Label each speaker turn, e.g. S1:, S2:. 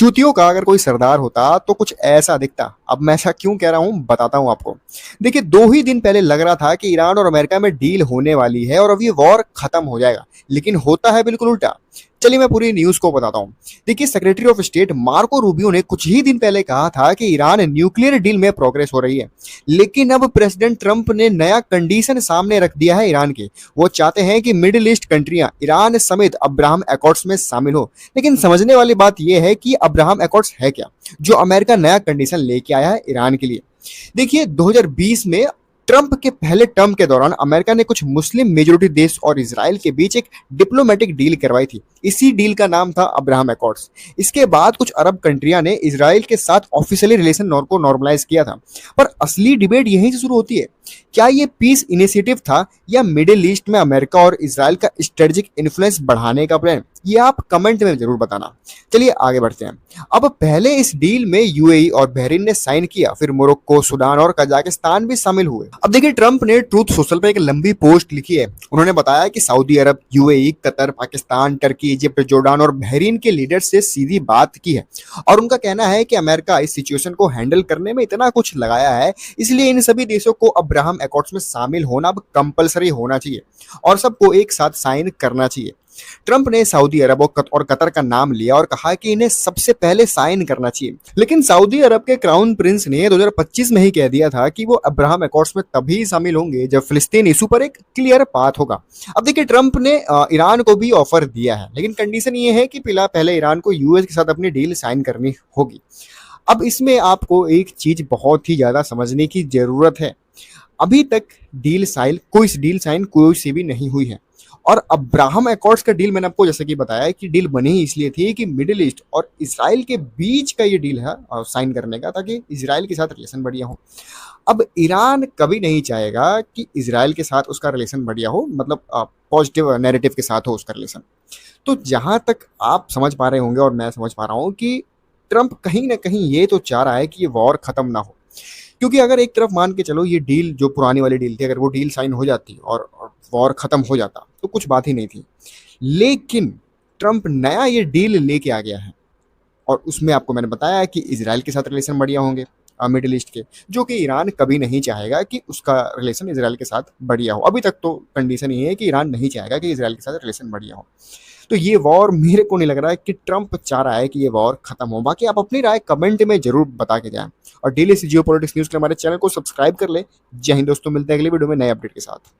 S1: चूतियों का अगर कोई सरदार होता तो कुछ ऐसा दिखता। अब मैं ऐसा क्यों कह रहा हूं बताता हूं आपको। देखिए 2 ही दिन पहले लग रहा था कि ईरान और अमेरिका में डील होने वाली है और अब ये वॉर खत्म हो जाएगा, लेकिन होता है बिल्कुल उल्टा। चलिए मैं पूरी न्यूज को बताता हूं। देखिए secretary of state Marco Rubio ने कुछ ही दिन पहले कहा था कि ईरान न्यूक्लियर डील में प्रोग्रेस हो रही है, लेकिन अब प्रेसिडेंट ट्रंप ने नया कंडीशन सामने रख दिया है ईरान के। वो चाहते हैं कि मिडिल ईस्ट कंट्रियां ईरान समेत अब्राहम अकॉर्ड्स में शामिल हो। लेकिन समझने वाली बात यह है कि अब्राहम अकॉर्ड्स है क्या, जो अमेरिका नया कंडीशन लेके आया है ईरान के लिए। देखिए 2020 में ट्रंप के पहले टर्म के दौरान अमेरिका ने कुछ मुस्लिम मेजोरिटी देश और इजराइल के बीच एक डिप्लोमेटिक डील करवाई थी। इसी डील का नाम था अब्राहम अकॉर्ड्स। इसके बाद कुछ अरब कंट्रियां ने इजराइल के साथ ऑफिशियली रिलेशन को नॉर्मलाइज किया था। पर असली डिबेट यहीं से शुरू होती है। क्या ये पीस इनिशिएटिव था या मिडिल ईस्ट में अमेरिका और इजराइल का स्ट्रेटेजिक इन्फ्लुएंस बढ़ाने का प्लान? ये आप कमेंट में जरूर बताना। चलिए आगे बढ़ते हैं। अब पहले इस डील में यूएई और बहरीन ने साइन किया, फिर मोरक्को, सूडान और कजाकिस्तान भी शामिल हुए। अब देखिए ट्रंप ने ट्रूथ सोशल पे एक लंबी पोस्ट लिखी है। उन्होंने बताया कि Saudi Arab, UAE, Qatar, Pakistan, Turkey, Egypt, Jordan और बहरीन के लीडर से सीधी बात की है और उनका कहना है कि अमेरिका इस सिचुएशन को हैंडल करने में इतना कुछ लगाया है, इसलिए इन सभी देशों को अब्राहम अकॉर्ड्स में शामिल होना अब कंपलसरी होना चाहिए और सबको एक साथ साइन करना चाहिए। ट्रंप ने सऊदी अरब और कतर का नाम लिया और कहा कि इन्हें सबसे पहले साइन करना चाहिए, लेकिन सऊदी अरब के क्राउन प्रिंस ने 2025 में ही कह दिया था कि वो अब्राहम अकॉर्ड्स में तभी शामिल होंगे जब फिलिस्तीन इशू पर एक क्लियर पाथ होगा। अब देखिए ट्रंप ने ईरान को भी ऑफर दिया है, लेकिन कंडीशन ये है कि पहले ईरान को यूएस के साथ अपनी डील साइन करनी होगी। अब इसमें आपको एक चीज बहुत ही ज्यादा समझने की जरूरत है। अभी तक कोई डील साइन कोई सी भी नहीं हुई है और अब्राहम अकॉर्ड्स का डील मैंने आपको जैसे कि बताया कि डील बनी ही इसलिए थी कि मिडिल ईस्ट और इजराइल के बीच का ये डील है साइन करने का, ताकि इजराइल के साथ रिलेशन बढ़िया हो। अब ईरान कभी नहीं चाहेगा कि इजराइल के साथ उसका रिलेशन बढ़िया हो, मतलब पॉजिटिव नैरेटिव के साथ हो उसका रिलेशन। तो जहां तक आप समझ पा रहे होंगे और मैं समझ पा रहा हूँ कि ट्रंप कहीं ना कहीं ये तो चाह रहा है कि ये वॉर खत्म ना हो, क्योंकि अगर एक तरफ मान के चलो ये डील जो पुरानी वाली डील थी, अगर वो डील साइन हो जाती और वॉर खत्म हो जाता तो कुछ बात ही नहीं थी। लेकिन ट्रंप नया ये डील लेके आ गया है और उसमें आपको मैंने बताया कि इजराइल के साथ रिलेशन बढ़िया होंगे मिडिल ईस्ट के, जो कि ईरान कभी नहीं चाहेगा कि उसका रिलेशन इजराइल के साथ बढ़िया हो। अभी तक तो कंडीशन ये है कि ईरान नहीं चाहेगा कि इजराइल के साथ रिलेशन बढ़िया हो। तो ये वॉर मेरे को नहीं लग रहा है कि ट्रंप चाह रहा है कि ये वॉर खत्म हो। बाकी आप अपनी राय कमेंट में जरूर बता के जाएं और डेली जियो पॉलिटिक्स न्यूज़ के हमारे चैनल को सब्सक्राइब कर ले। जय हिंद दोस्तों, मिलते हैं अगली वीडियो में नए अपडेट के साथ।